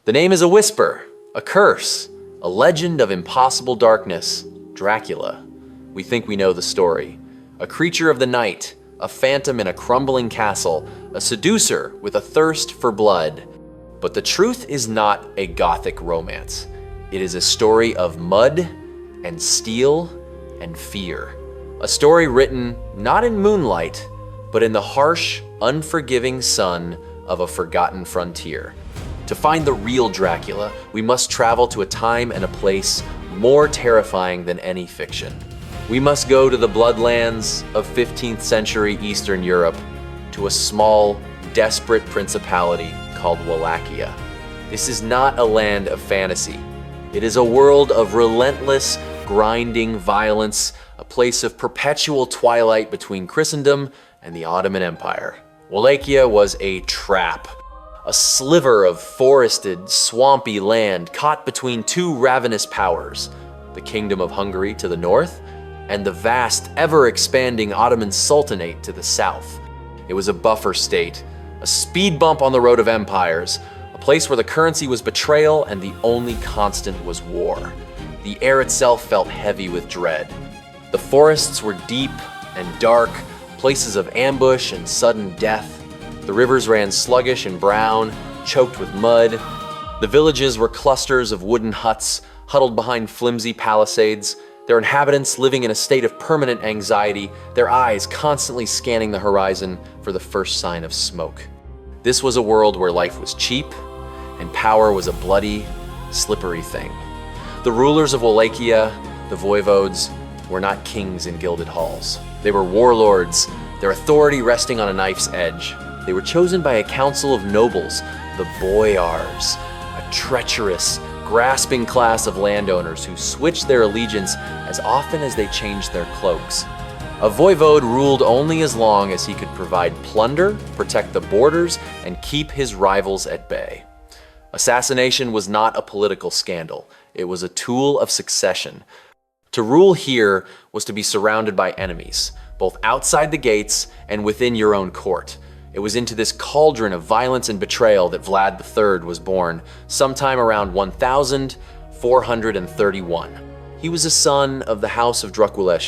The name is a whisper, a curse, a legend of impossible darkness, Dracula. We think we know the story. A creature of the night, a phantom in a crumbling castle, a seducer with a thirst for blood. But the truth is not a gothic romance. It is a story of mud and steel and fear. A story written not in moonlight, but in the harsh, unforgiving sun of a forgotten frontier. To find the real Dracula, we must travel to a time and a place more terrifying than any fiction. We must go to the bloodlands of 15th century Eastern Europe, to a small, desperate principality called Wallachia. This is not a land of fantasy. It is a world of relentless, grinding violence, a place of perpetual twilight between Christendom and the Ottoman Empire. Wallachia was a trap, a sliver of forested, swampy land caught between two ravenous powers, the Kingdom of Hungary to the north and the vast, ever-expanding Ottoman Sultanate to the south. It was a buffer state, a speed bump on the road of empires, a place where the currency was betrayal and the only constant was war. The air itself felt heavy with dread. The forests were deep and dark, places of ambush and sudden death. The rivers ran sluggish and brown, choked with mud. The villages were clusters of wooden huts, huddled behind flimsy palisades, their inhabitants living in a state of permanent anxiety, their eyes constantly scanning the horizon for the first sign of smoke. This was a world where life was cheap, and power was a bloody, slippery thing. The rulers of Wallachia, the voivodes, were not kings in gilded halls. They were warlords, their authority resting on a knife's edge. They were chosen by a council of nobles, the boyars, a treacherous, grasping class of landowners who switched their allegiance as often as they changed their cloaks. A voivode ruled only as long as he could provide plunder, protect the borders, and keep his rivals at bay. Assassination was not a political scandal. It was a tool of succession. To rule here was to be surrounded by enemies, both outside the gates and within your own court. It was into this cauldron of violence and betrayal that Vlad III was born, sometime around 1431. He was a son of the House of Dracula,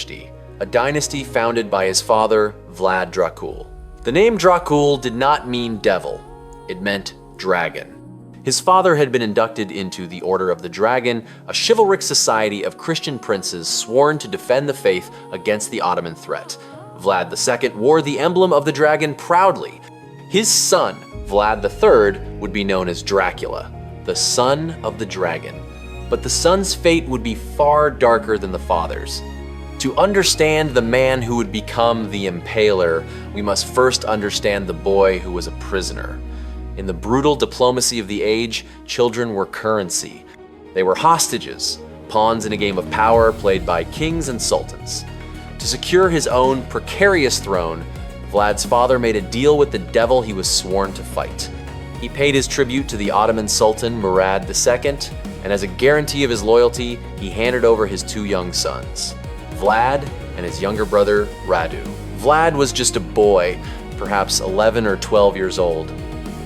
a dynasty founded by his father, Vlad Dracul. The name Dracul did not mean devil, it meant dragon. His father had been inducted into the Order of the Dragon, a chivalric society of Christian princes sworn to defend the faith against the Ottoman threat. Vlad II wore the emblem of the dragon proudly. His son, Vlad III, would be known as Dracula, the son of the dragon. But the son's fate would be far darker than the father's. To understand the man who would become the Impaler, we must first understand the boy who was a prisoner. In the brutal diplomacy of the age, children were currency. They were hostages, pawns in a game of power played by kings and sultans. To secure his own precarious throne, Vlad's father made a deal with the devil he was sworn to fight. He paid his tribute to the Ottoman Sultan Murad II, and as a guarantee of his loyalty, he handed over his two young sons, Vlad and his younger brother, Radu. Vlad was just a boy, perhaps 11 or 12 years old.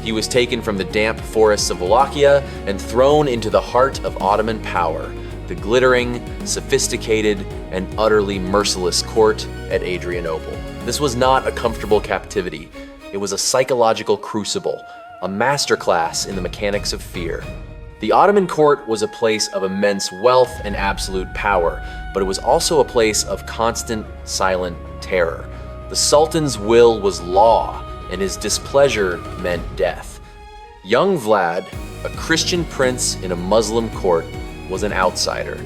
He was taken from the damp forests of Wallachia and thrown into the heart of Ottoman power, the glittering, sophisticated, and utterly merciless court at Adrianople. This was not a comfortable captivity. It was a psychological crucible, a masterclass in the mechanics of fear. The Ottoman court was a place of immense wealth and absolute power, but it was also a place of constant, silent terror. The Sultan's will was law, and his displeasure meant death. Young Vlad, a Christian prince in a Muslim court, was an outsider,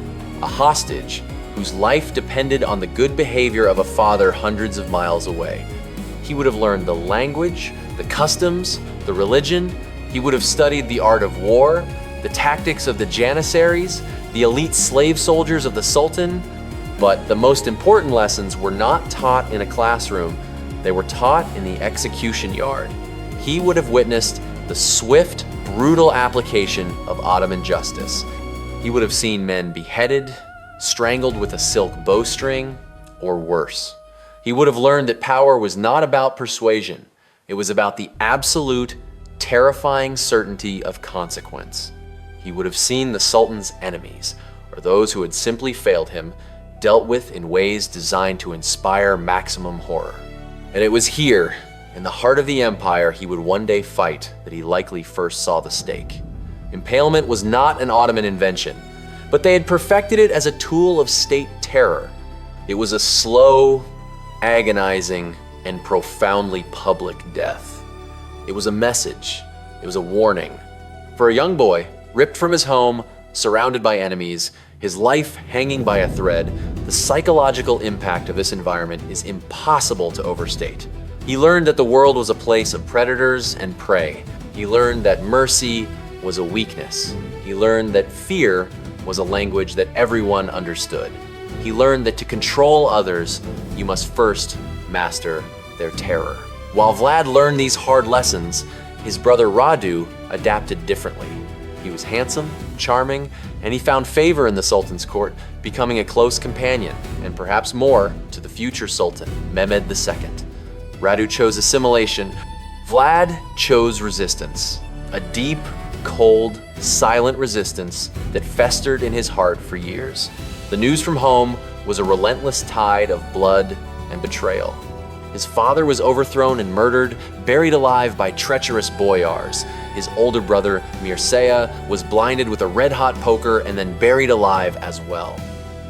a hostage whose life depended on the good behavior of a father hundreds of miles away. He would have learned the language, the customs, the religion. He would have studied the art of war, the tactics of the Janissaries, the elite slave soldiers of the Sultan. But the most important lessons were not taught in a classroom. They were taught in the execution yard. He would have witnessed the swift, brutal application of Ottoman justice. He would have seen men beheaded, strangled with a silk bowstring, or worse. He would have learned that power was not about persuasion. It was about the absolute, terrifying certainty of consequence. He would have seen the Sultan's enemies, or those who had simply failed him, dealt with in ways designed to inspire maximum horror. And it was here, in the heart of the empire, he would one day fight that he likely first saw the stake. Impalement was not an Ottoman invention, but they had perfected it as a tool of state terror. It was a slow, agonizing, and profoundly public death. It was a message. It was a warning. For a young boy, ripped from his home, surrounded by enemies, his life hanging by a thread, the psychological impact of this environment is impossible to overstate. He learned that the world was a place of predators and prey. He learned that mercy was a weakness. He learned that fear was a language that everyone understood. He learned that to control others, you must first master their terror. While Vlad learned these hard lessons, his brother Radu adapted differently. He was handsome, charming, and he found favor in the Sultan's court, becoming a close companion, and perhaps more, to the future Sultan, Mehmed II. Radu chose assimilation. Vlad chose resistance. A deep, cold, silent resistance that festered in his heart for years. The news from home was a relentless tide of blood and betrayal. His father was overthrown and murdered, buried alive by treacherous boyars. His older brother, Mircea, was blinded with a red-hot poker and then buried alive as well.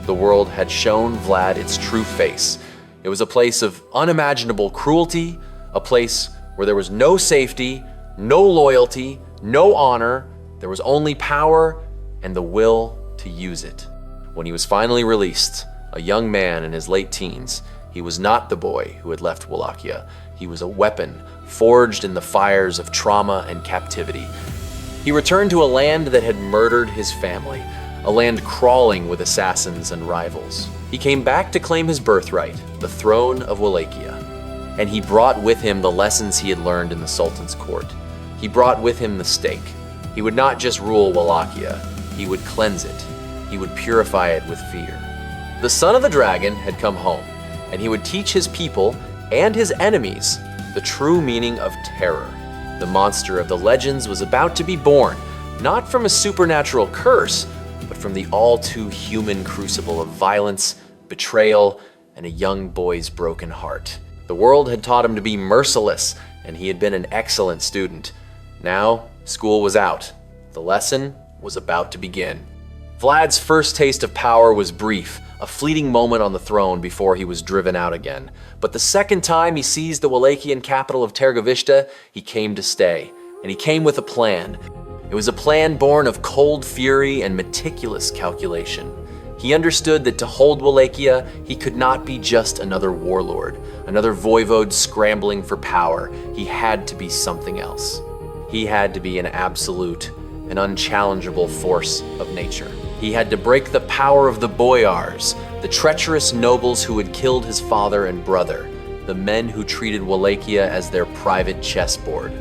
The world had shown Vlad its true face. It was a place of unimaginable cruelty, a place where there was no safety, no loyalty, no honor. There was only power and the will to use it. When he was finally released, a young man in his late teens, he was not the boy who had left Wallachia. He was a weapon forged in the fires of trauma and captivity. He returned to a land that had murdered his family, a land crawling with assassins and rivals. He came back to claim his birthright, the throne of Wallachia. And he brought with him the lessons he had learned in the Sultan's court. He brought with him the stake. He would not just rule Wallachia, he would cleanse it. He would purify it with fear. The son of the dragon had come home, and he would teach his people and his enemies the true meaning of terror. The monster of the legends was about to be born, not from a supernatural curse, but from the all-too-human crucible of violence, betrayal, and a young boy's broken heart. The world had taught him to be merciless, and he had been an excellent student. Now, school was out. The lesson was about to begin. Vlad's first taste of power was brief, a fleeting moment on the throne before he was driven out again. But the second time he seized the Wallachian capital of Tergovishte, he came to stay, and he came with a plan. It was a plan born of cold fury and meticulous calculation. He understood that to hold Wallachia, he could not be just another warlord, another voivode scrambling for power. He had to be something else. He had to be an absolute, an unchallengeable force of nature. He had to break the power of the boyars, the treacherous nobles who had killed his father and brother, the men who treated Wallachia as their private chessboard.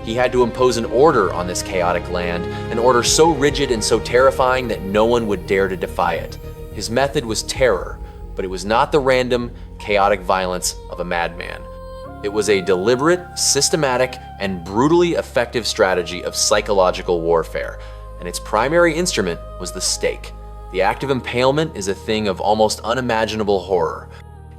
He had to impose an order on this chaotic land, an order so rigid and so terrifying that no one would dare to defy it. His method was terror, but it was not the random, chaotic violence of a madman. It was a deliberate, systematic, and brutally effective strategy of psychological warfare, and its primary instrument was the stake. The act of impalement is a thing of almost unimaginable horror.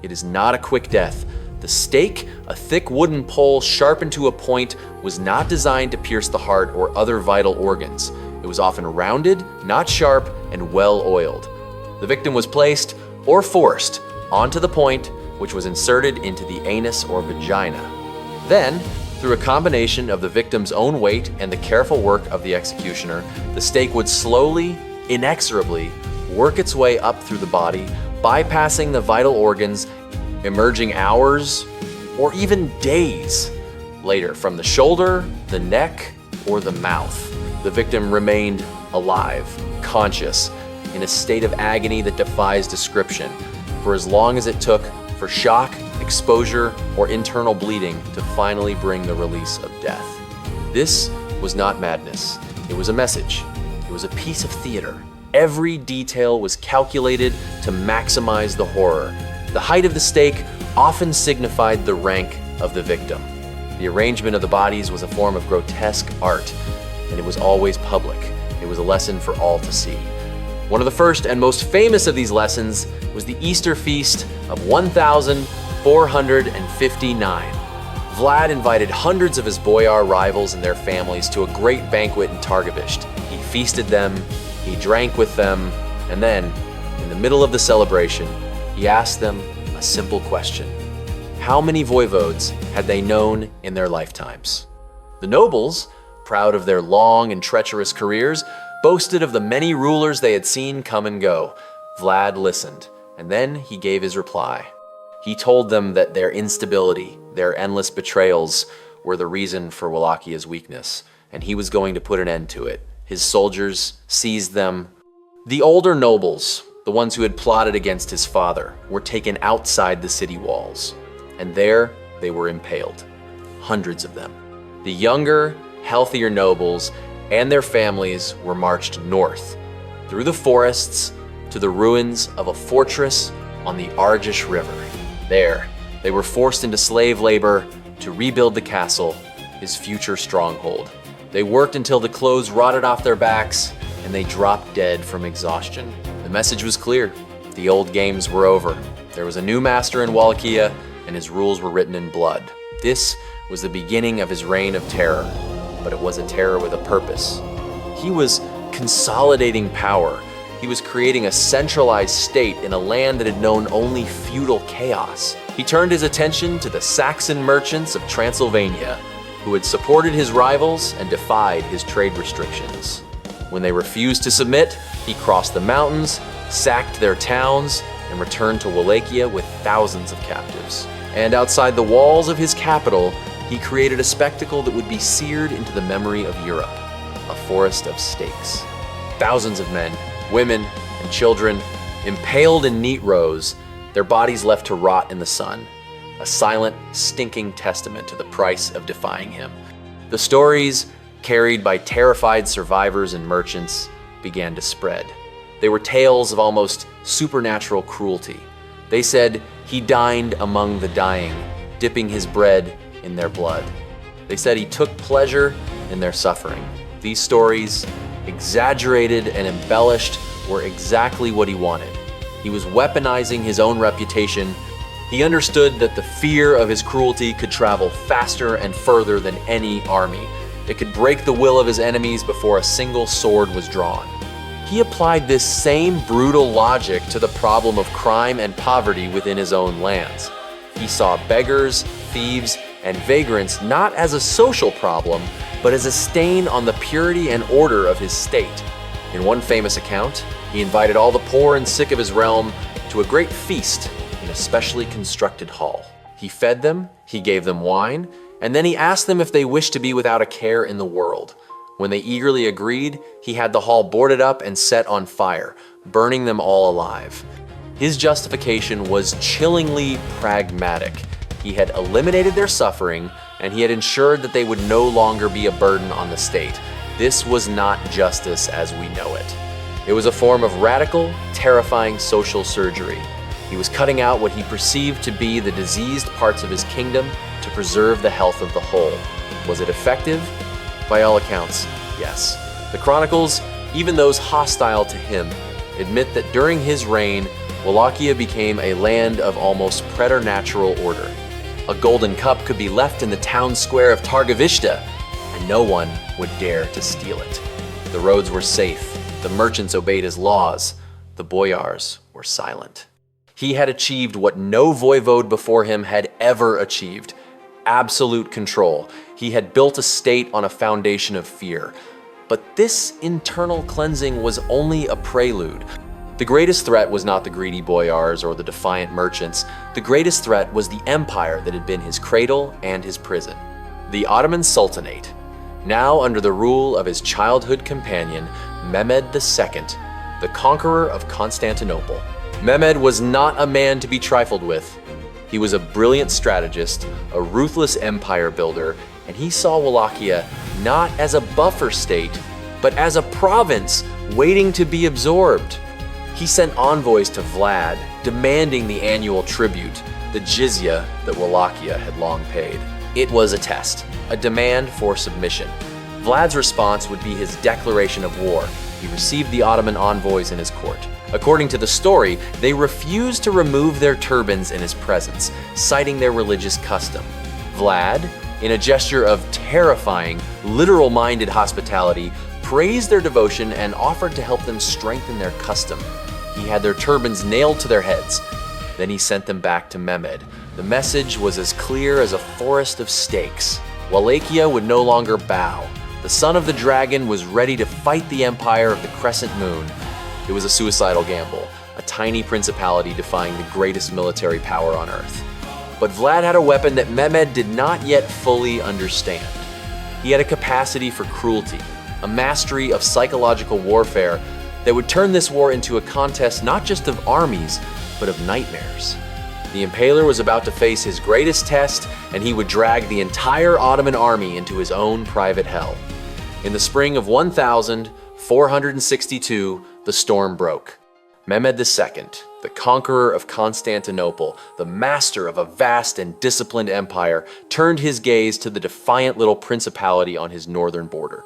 It is not a quick death. The stake, a thick wooden pole sharpened to a point, was not designed to pierce the heart or other vital organs. It was often rounded, not sharp, and well-oiled. The victim was placed, or forced, onto the point, which was inserted into the anus or vagina. Then, through a combination of the victim's own weight and the careful work of the executioner, the stake would slowly, inexorably, work its way up through the body, bypassing the vital organs, emerging hours or even days later from the shoulder, the neck, or the mouth. The victim remained alive, conscious, in a state of agony that defies description, for as long as it took for shock, exposure, or internal bleeding to finally bring the release of death. This was not madness. It was a message. It was a piece of theater. Every detail was calculated to maximize the horror. The height of the stake often signified the rank of the victim. The arrangement of the bodies was a form of grotesque art, and it was always public. It was a lesson for all to see. One of the first and most famous of these lessons was the Easter feast of 1459. Vlad invited hundreds of his boyar rivals and their families to a great banquet in Targovishte. He feasted them, he drank with them, and then, in the middle of the celebration, he asked them a simple question. How many voivodes had they known in their lifetimes? The nobles, proud of their long and treacherous careers, boasted of the many rulers they had seen come and go. Vlad listened, and then he gave his reply. He told them that their instability, their endless betrayals, were the reason for Wallachia's weakness, and he was going to put an end to it. His soldiers seized them. The older nobles, the ones who had plotted against his father, were taken outside the city walls, and there they were impaled, hundreds of them. The younger, healthier nobles and their families were marched north, through the forests, to the ruins of a fortress on the Argesh River. There, they were forced into slave labor to rebuild the castle, his future stronghold. They worked until the clothes rotted off their backs and they dropped dead from exhaustion. The message was clear. The old games were over. There was a new master in Wallachia, and his rules were written in blood. This was the beginning of his reign of terror, but it was a terror with a purpose. He was consolidating power. He was creating a centralized state in a land that had known only feudal chaos. He turned his attention to the Saxon merchants of Transylvania, who had supported his rivals and defied his trade restrictions. When they refused to submit, he crossed the mountains, sacked their towns, and returned to Wallachia with thousands of captives. And outside the walls of his capital, he created a spectacle that would be seared into the memory of Europe, a forest of stakes. Thousands of men, women, and children, impaled in neat rows, their bodies left to rot in the sun, a silent, stinking testament to the price of defying him. The stories, carried by terrified survivors and merchants, began to spread. They were tales of almost supernatural cruelty. They said he dined among the dying, dipping his bread in their blood. They said he took pleasure in their suffering. These stories, exaggerated and embellished, were exactly what he wanted. He was weaponizing his own reputation. He understood that the fear of his cruelty could travel faster and further than any army. It could break the will of his enemies before a single sword was drawn. He applied this same brutal logic to the problem of crime and poverty within his own lands. He saw beggars, thieves, and vagrants not as a social problem, but as a stain on the purity and order of his state. In one famous account, he invited all the poor and sick of his realm to a great feast in a specially constructed hall. He fed them, he gave them wine, and then he asked them if they wished to be without a care in the world. When they eagerly agreed, he had the hall boarded up and set on fire, burning them all alive. His justification was chillingly pragmatic. He had eliminated their suffering, and he had ensured that they would no longer be a burden on the state. This was not justice as we know it. It was a form of radical, terrifying social surgery. He was cutting out what he perceived to be the diseased parts of his kingdom to preserve the health of the whole. Was it effective? By all accounts, yes. The chronicles, even those hostile to him, admit that during his reign, Wallachia became a land of almost preternatural order. A golden cup could be left in the town square of Targovishte, and no one would dare to steal it. The roads were safe, the merchants obeyed his laws, the boyars were silent. He had achieved what no voivode before him had ever achieved: absolute control. He had built a state on a foundation of fear. But this internal cleansing was only a prelude. The greatest threat was not the greedy boyars or the defiant merchants. The greatest threat was the empire that had been his cradle and his prison. The Ottoman Sultanate, now under the rule of his childhood companion, Mehmed II, the conqueror of Constantinople. Mehmed was not a man to be trifled with. He was a brilliant strategist, a ruthless empire builder, and he saw Wallachia not as a buffer state, but as a province waiting to be absorbed. He sent envoys to Vlad, demanding the annual tribute, the jizya that Wallachia had long paid. It was a test, a demand for submission. Vlad's response would be his declaration of war. He received the Ottoman envoys in his court. According to the story, they refused to remove their turbans in his presence, citing their religious custom. Vlad, in a gesture of terrifying, literal-minded hospitality, praised their devotion and offered to help them strengthen their custom. He had their turbans nailed to their heads. Then he sent them back to Mehmed. The message was as clear as a forest of stakes. Wallachia would no longer bow. The son of the dragon was ready to fight the empire of the crescent moon. It was a suicidal gamble, a tiny principality defying the greatest military power on earth. But Vlad had a weapon that Mehmed did not yet fully understand. He had a capacity for cruelty, a mastery of psychological warfare that would turn this war into a contest not just of armies, but of nightmares. The Impaler was about to face his greatest test, and he would drag the entire Ottoman army into his own private hell. In the spring of 1462, the storm broke. Mehmed II, the conqueror of Constantinople, the master of a vast and disciplined empire, turned his gaze to the defiant little principality on his northern border.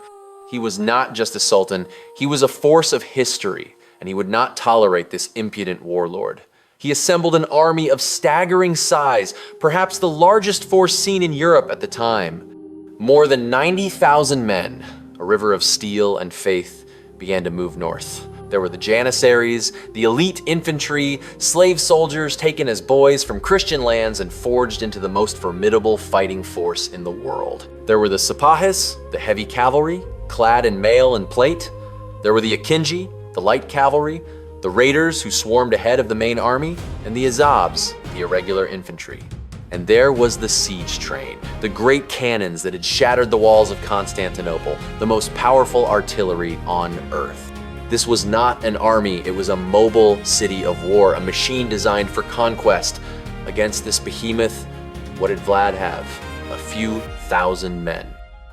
He was not just a sultan, he was a force of history, and he would not tolerate this impudent warlord. He assembled an army of staggering size, perhaps the largest force seen in Europe at the time. More than 90,000 men, a river of steel and faith, began to move north. There were the Janissaries, the elite infantry, slave soldiers taken as boys from Christian lands and forged into the most formidable fighting force in the world. There were the Sipahis, the heavy cavalry, clad in mail and plate. There were the Akinji, the light cavalry, the raiders who swarmed ahead of the main army, and the Azabs, the irregular infantry. And there was the siege train, the great cannons that had shattered the walls of Constantinople, the most powerful artillery on earth. This was not an army, it was a mobile city of war, a machine designed for conquest. Against this behemoth, what did Vlad have? A few thousand men.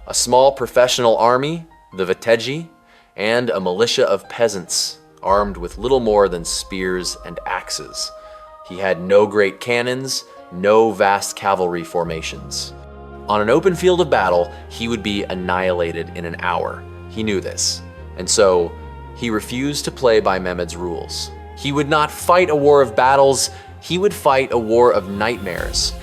A small professional army, the Viteji, and a militia of peasants, armed with little more than spears and axes. He had no great cannons, no vast cavalry formations. On an open field of battle, he would be annihilated in an hour. He knew this, and so he refused to play by Mehmed's rules. He would not fight a war of battles, he would fight a war of nightmares.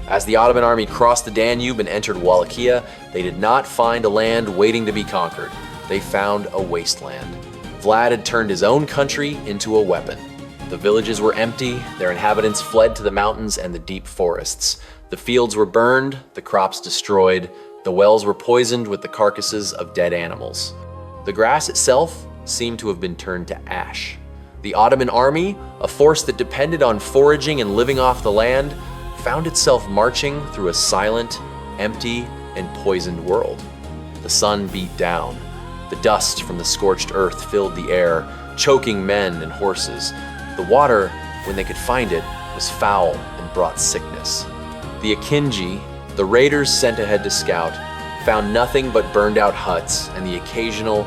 As the Ottoman army crossed the Danube and entered Wallachia, they did not find a land waiting to be conquered. They found a wasteland. Vlad had turned his own country into a weapon. The villages were empty, their inhabitants fled to the mountains and the deep forests. The fields were burned, the crops destroyed, the wells were poisoned with the carcasses of dead animals. The grass itself seemed to have been turned to ash. The Ottoman army, a force that depended on foraging and living off the land, found itself marching through a silent, empty, and poisoned world. The sun beat down. The dust from the scorched earth filled the air, choking men and horses. The water, when they could find it, was foul and brought sickness. The Akinji, the raiders sent ahead to scout, found nothing but burned out huts and the occasional,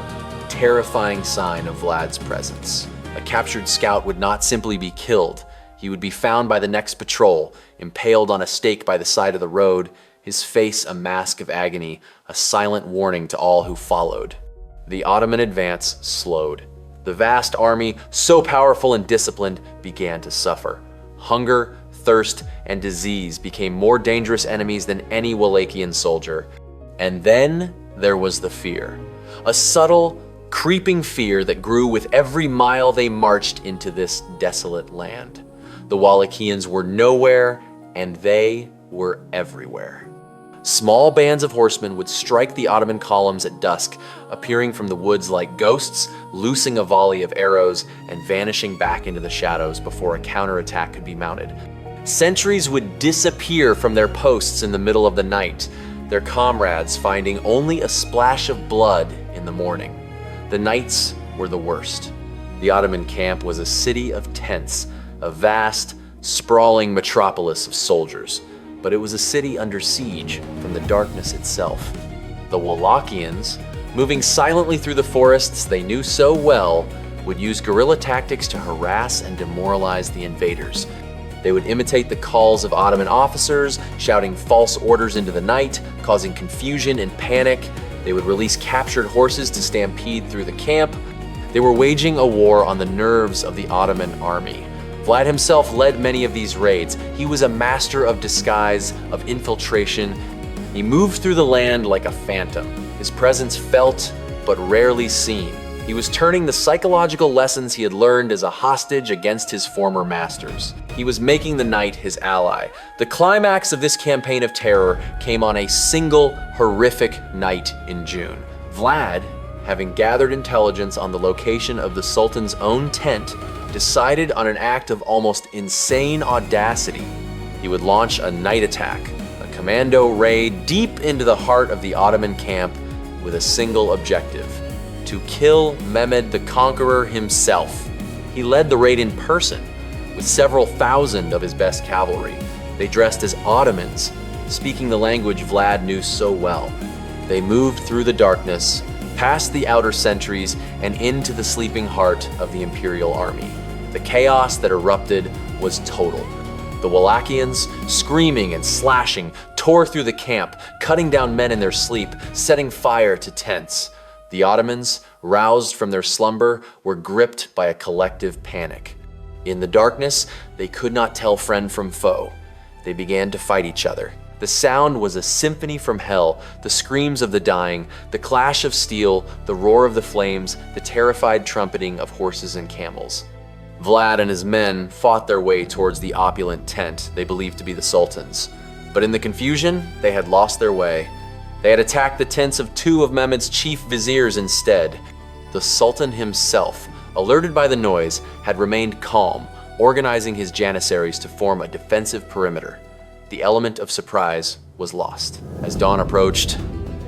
terrifying sign of Vlad's presence. A captured scout would not simply be killed. He would be found by the next patrol, impaled on a stake by the side of the road, his face a mask of agony, a silent warning to all who followed. The Ottoman advance slowed. The vast army, so powerful and disciplined, began to suffer. Hunger, thirst, and disease became more dangerous enemies than any Wallachian soldier. And then there was the fear. A subtle, creeping fear that grew with every mile they marched into this desolate land. The Wallachians were nowhere, and they were everywhere. Small bands of horsemen would strike the Ottoman columns at dusk, appearing from the woods like ghosts, loosing a volley of arrows, and vanishing back into the shadows before a counterattack could be mounted. Sentries would disappear from their posts in the middle of the night, their comrades finding only a splash of blood in the morning. The nights were the worst. The Ottoman camp was a city of tents, a vast, sprawling metropolis of soldiers, but it was a city under siege from the darkness itself. The Wallachians, moving silently through the forests they knew so well, would use guerrilla tactics to harass and demoralize the invaders. They would imitate the calls of Ottoman officers, shouting false orders into the night, causing confusion and panic. They would release captured horses to stampede through the camp. They were waging a war on the nerves of the Ottoman army. Vlad himself led many of these raids. He was a master of disguise, of infiltration. He moved through the land like a phantom, his presence felt but rarely seen. He was turning the psychological lessons he had learned as a hostage against his former masters. He was making the night his ally. The climax of this campaign of terror came on a single horrific night in June. Vlad, having gathered intelligence on the location of the Sultan's own tent, decided on an act of almost insane audacity. He would launch a night attack, a commando raid deep into the heart of the Ottoman camp with a single objective: to kill Mehmed the Conqueror himself. He led the raid in person, with several thousand of his best cavalry. They dressed as Ottomans, speaking the language Vlad knew so well. They moved through the darkness, past the outer sentries, and into the sleeping heart of the imperial army. The chaos that erupted was total. The Wallachians, screaming and slashing, tore through the camp, cutting down men in their sleep, setting fire to tents. The Ottomans, roused from their slumber, were gripped by a collective panic. In the darkness, they could not tell friend from foe. They began to fight each other. The sound was a symphony from hell, the screams of the dying, the clash of steel, the roar of the flames, the terrified trumpeting of horses and camels. Vlad and his men fought their way towards the opulent tent they believed to be the Sultan's. But in the confusion, they had lost their way. They had attacked the tents of two of Mehmed's chief viziers instead. The Sultan himself, alerted by the noise, had remained calm, organizing his janissaries to form a defensive perimeter. The element of surprise was lost. As dawn approached,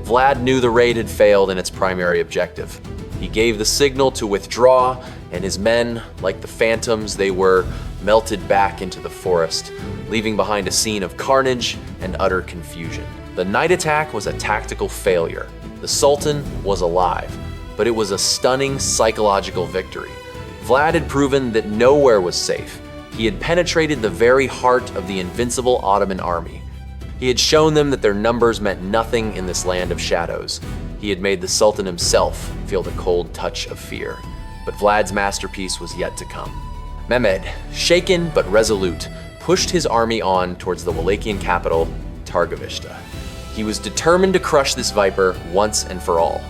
Vlad knew the raid had failed in its primary objective. He gave the signal to withdraw, and his men, like the phantoms they were, melted back into the forest, leaving behind a scene of carnage and utter confusion. The night attack was a tactical failure. The Sultan was alive, but it was a stunning psychological victory. Vlad had proven that nowhere was safe. He had penetrated the very heart of the invincible Ottoman army. He had shown them that their numbers meant nothing in this land of shadows. He had made the Sultan himself feel the cold touch of fear. But Vlad's masterpiece was yet to come. Mehmed, shaken but resolute, pushed his army on towards the Wallachian capital, Targovishte. He was determined to crush this viper once and for all.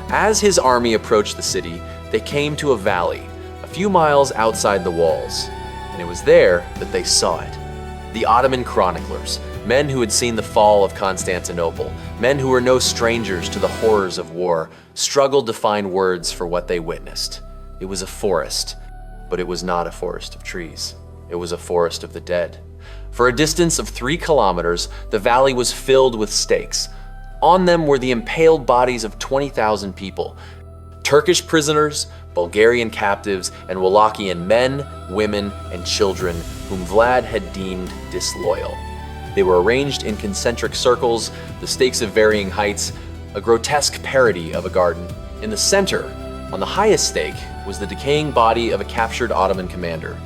As his army approached the city, they came to a valley, a few miles outside the walls, and it was there that they saw it. The Ottoman chroniclers, men who had seen the fall of Constantinople, men who were no strangers to the horrors of war, struggled to find words for what they witnessed. It was a forest, but it was not a forest of trees. It was a forest of the dead. For a distance of 3 kilometers, the valley was filled with stakes. On them were the impaled bodies of 20,000 people, Turkish prisoners, Bulgarian captives, and Wallachian men, women, and children whom Vlad had deemed disloyal. They were arranged in concentric circles, the stakes of varying heights, a grotesque parody of a garden. In the center, on the highest stake, was the decaying body of a captured Ottoman commander.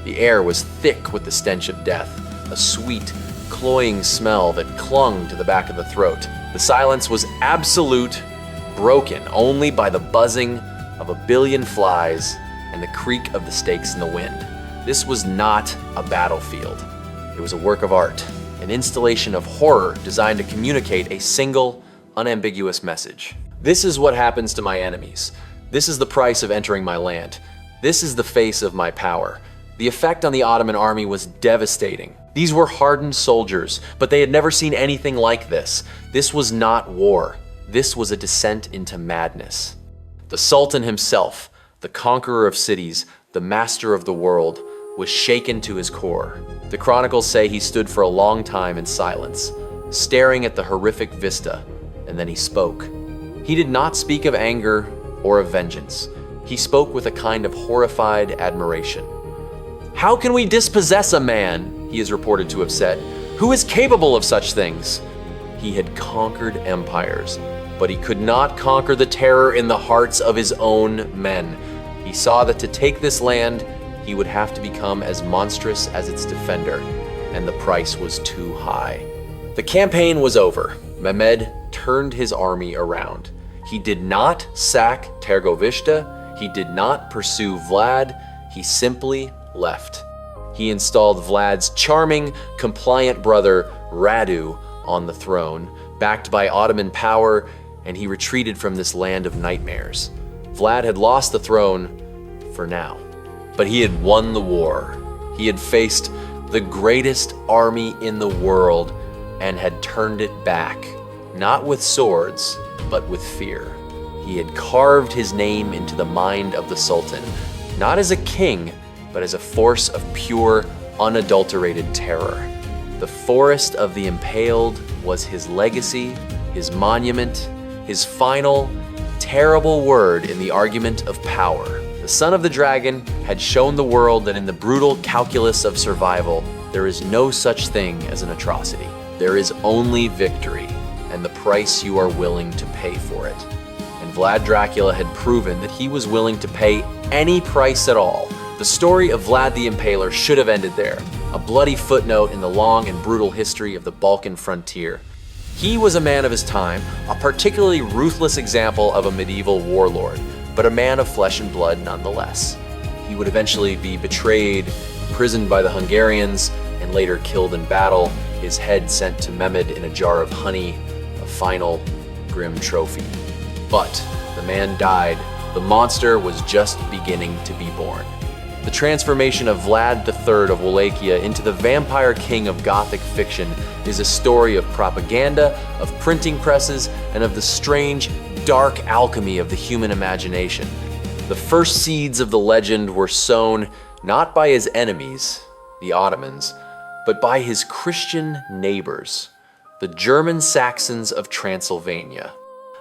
The air was thick with the stench of death, a sweet, cloying smell that clung to the back of the throat. The silence was absolute, broken only by the buzzing of a billion flies and the creak of the stakes in the wind. This was not a battlefield. It was a work of art, an installation of horror designed to communicate a single, unambiguous message. This is what happens to my enemies. This is the price of entering my land. This is the face of my power. The effect on the Ottoman army was devastating. These were hardened soldiers, but they had never seen anything like this. This was not war. This was a descent into madness. The Sultan himself, the conqueror of cities, the master of the world, was shaken to his core. The chronicles say he stood for a long time in silence, staring at the horrific vista, and then he spoke. He did not speak of anger or of vengeance. He spoke with a kind of horrified admiration. "How can we dispossess a man," he is reported to have said, "who is capable of such things?" He had conquered empires, but he could not conquer the terror in the hearts of his own men. He saw that to take this land, he would have to become as monstrous as its defender, and the price was too high. The campaign was over. Mehmed turned his army around. He did not sack Târgoviște. He did not pursue Vlad. He simply left. He installed Vlad's charming, compliant brother, Radu, on the throne, backed by Ottoman power, and he retreated from this land of nightmares. Vlad had lost the throne for now, but he had won the war. He had faced the greatest army in the world and had turned it back, not with swords, but with fear. He had carved his name into the mind of the Sultan, not as a king, but as a force of pure, unadulterated terror. The Forest of the Impaled was his legacy, his monument, his final, terrible word in the argument of power. The son of the dragon had shown the world that in the brutal calculus of survival, there is no such thing as an atrocity. There is only victory, and the price you are willing to pay for it. And Vlad Dracula had proven that he was willing to pay any price at all. The story of Vlad the Impaler should have ended there, a bloody footnote in the long and brutal history of the Balkan frontier. He was a man of his time, a particularly ruthless example of a medieval warlord, but a man of flesh and blood nonetheless. He would eventually be betrayed, imprisoned by the Hungarians, and later killed in battle, his head sent to Mehmed in a jar of honey, a final, grim trophy. But the man died. The monster was just beginning to be born. The transformation of Vlad III of Wallachia into the vampire king of Gothic fiction is a story of propaganda, of printing presses, and of the strange, dark alchemy of the human imagination. The first seeds of the legend were sown not by his enemies, the Ottomans, but by his Christian neighbors, the German Saxons of Transylvania.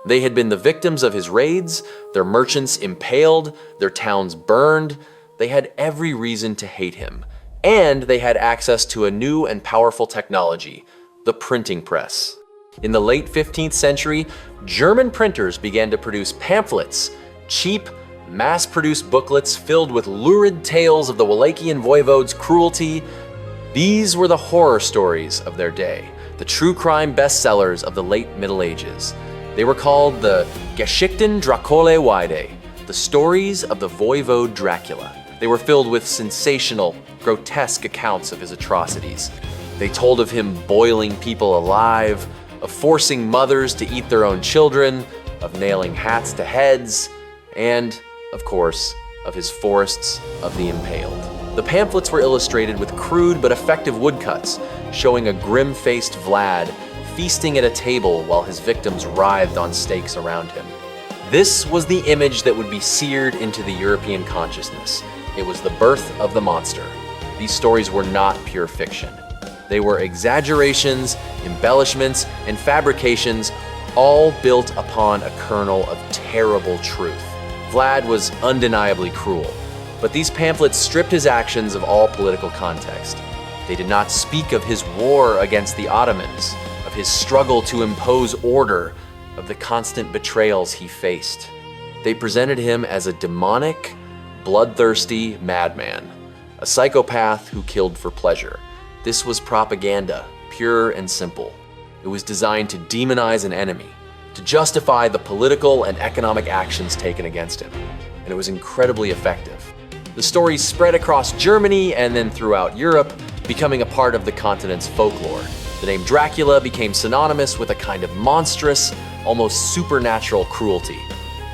They had been the victims of his raids, their merchants impaled, their towns burned. They had every reason to hate him, and they had access to a new and powerful technology, the printing press. In the late 15th century, German printers began to produce pamphlets, cheap, mass-produced booklets filled with lurid tales of the Wallachian voivode's cruelty. These were the horror stories of their day, the true crime bestsellers of the late Middle Ages. They were called the Geschichten Draculae, the stories of the voivode Dracula. They were filled with sensational, grotesque accounts of his atrocities. They told of him boiling people alive, of forcing mothers to eat their own children, of nailing hats to heads, and, of course, of his forests of the impaled. The pamphlets were illustrated with crude but effective woodcuts, showing a grim-faced Vlad feasting at a table while his victims writhed on stakes around him. This was the image that would be seared into the European consciousness. It was the birth of the monster. These stories were not pure fiction. They were exaggerations, embellishments, and fabrications, all built upon a kernel of terrible truth. Vlad was undeniably cruel, but these pamphlets stripped his actions of all political context. They did not speak of his war against the Ottomans, of his struggle to impose order, of the constant betrayals he faced. They presented him as a demonic, bloodthirsty madman, a psychopath who killed for pleasure. This was propaganda, pure and simple. It was designed to demonize an enemy, to justify the political and economic actions taken against him, and it was incredibly effective. The story spread across Germany and then throughout Europe, becoming a part of the continent's folklore. The name Dracula became synonymous with a kind of monstrous, almost supernatural cruelty.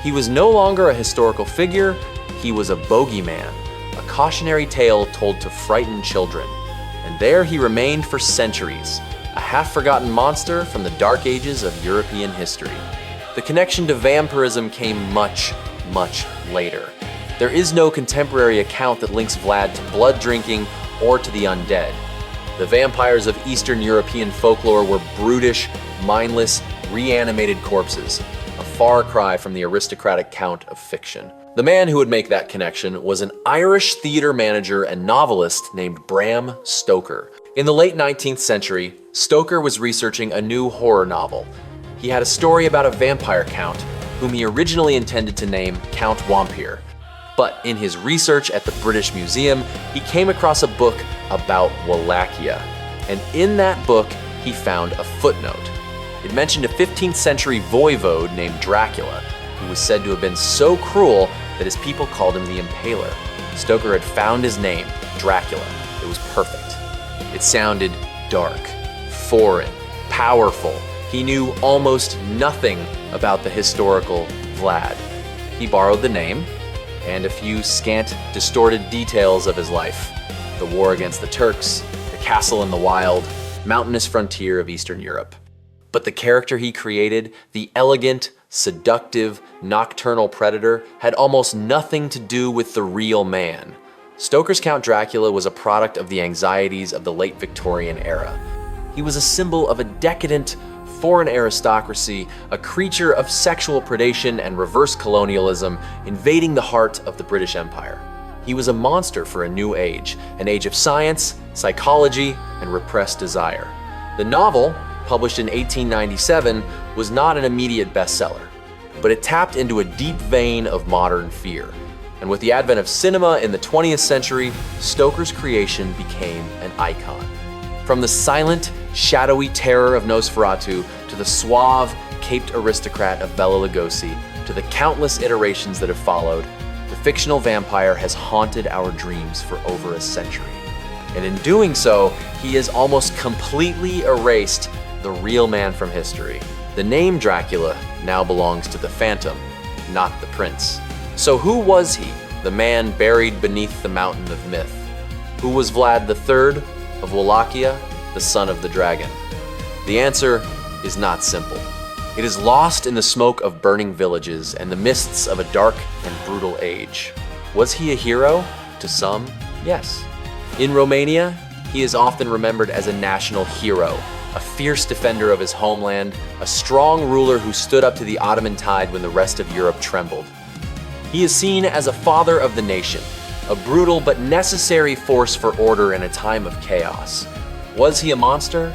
He was no longer a historical figure, he was a bogeyman, a cautionary tale told to frighten children. And there he remained for centuries, a half-forgotten monster from the dark ages of European history. The connection to vampirism came much, much later. There is no contemporary account that links Vlad to blood drinking or to the undead. The vampires of Eastern European folklore were brutish, mindless, reanimated corpses, a far cry from the aristocratic count of fiction. The man who would make that connection was an Irish theater manager and novelist named Bram Stoker. In the late 19th century, Stoker was researching a new horror novel. He had a story about a vampire count, whom he originally intended to name Count Wampir. But in his research at the British Museum, he came across a book about Wallachia. And in that book, he found a footnote. It mentioned a 15th century voivode named Dracula, who was said to have been so cruel that his people called him the Impaler. Stoker had found his name, Dracula. It was perfect. It sounded dark, foreign, powerful. He knew almost nothing about the historical Vlad. He borrowed the name and a few scant, distorted details of his life. The war against the Turks, the castle in the wild, mountainous frontier of Eastern Europe. But the character he created, the elegant, seductive, nocturnal predator, had almost nothing to do with the real man. Stoker's Count Dracula was a product of the anxieties of the late Victorian era. He was a symbol of a decadent, foreign aristocracy, a creature of sexual predation and reverse colonialism invading the heart of the British Empire. He was a monster for a new age, an age of science, psychology, and repressed desire. The novel, published in 1897, was not an immediate bestseller, but it tapped into a deep vein of modern fear. And with the advent of cinema in the 20th century, Stoker's creation became an icon. From the silent, shadowy terror of Nosferatu to the suave, caped aristocrat of Bela Lugosi, to the countless iterations that have followed, the fictional vampire has haunted our dreams for over a century. And in doing so, he has almost completely erased the real man from history. The name Dracula now belongs to the phantom, not the prince. So who was he, the man buried beneath the mountain of myth? Who was Vlad III of Wallachia, the son of the dragon? The answer is not simple. It is lost in the smoke of burning villages and the mists of a dark and brutal age. Was he a hero? To some, yes. In Romania, he is often remembered as a national hero, a fierce defender of his homeland, a strong ruler who stood up to the Ottoman tide when the rest of Europe trembled. He is seen as a father of the nation, a brutal but necessary force for order in a time of chaos. Was he a monster?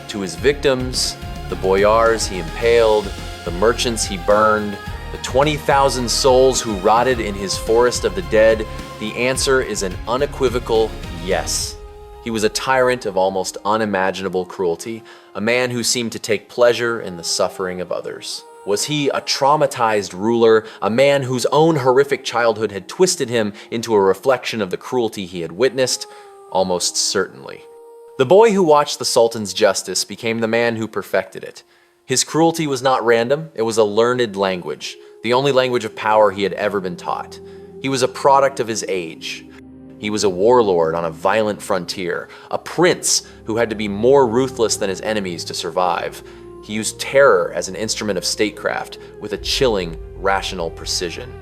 To his victims, the boyars he impaled, the merchants he burned, the 20,000 souls who rotted in his forest of the dead, the answer is an unequivocal yes. He was a tyrant of almost unimaginable cruelty, a man who seemed to take pleasure in the suffering of others. Was he a traumatized ruler, a man whose own horrific childhood had twisted him into a reflection of the cruelty he had witnessed? Almost certainly. The boy who watched the Sultan's justice became the man who perfected it. His cruelty was not random, it was a learned language, the only language of power he had ever been taught. He was a product of his age. He was a warlord on a violent frontier, a prince who had to be more ruthless than his enemies to survive. He used terror as an instrument of statecraft with a chilling, rational precision.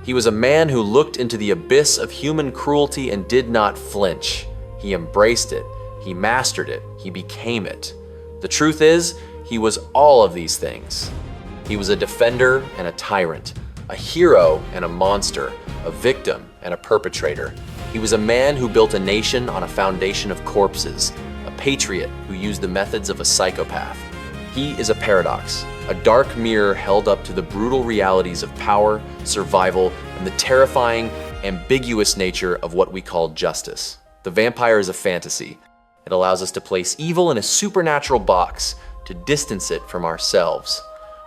He was a man who looked into the abyss of human cruelty and did not flinch. He embraced it, he mastered it, he became it. The truth is, he was all of these things. He was a defender and a tyrant, a hero and a monster, a victim and a perpetrator. He was a man who built a nation on a foundation of corpses, a patriot who used the methods of a psychopath. He is a paradox, a dark mirror held up to the brutal realities of power, survival, and the terrifying, ambiguous nature of what we call justice. The vampire is a fantasy. It allows us to place evil in a supernatural box, to distance it from ourselves.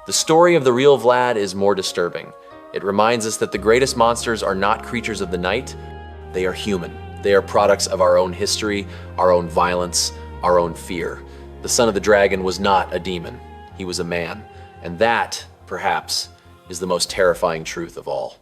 The story of the real Vlad is more disturbing. It reminds us that the greatest monsters are not creatures of the night, they are human. They are products of our own history, our own violence, our own fear. The son of the dragon was not a demon. He was a man. And that, perhaps, is the most terrifying truth of all.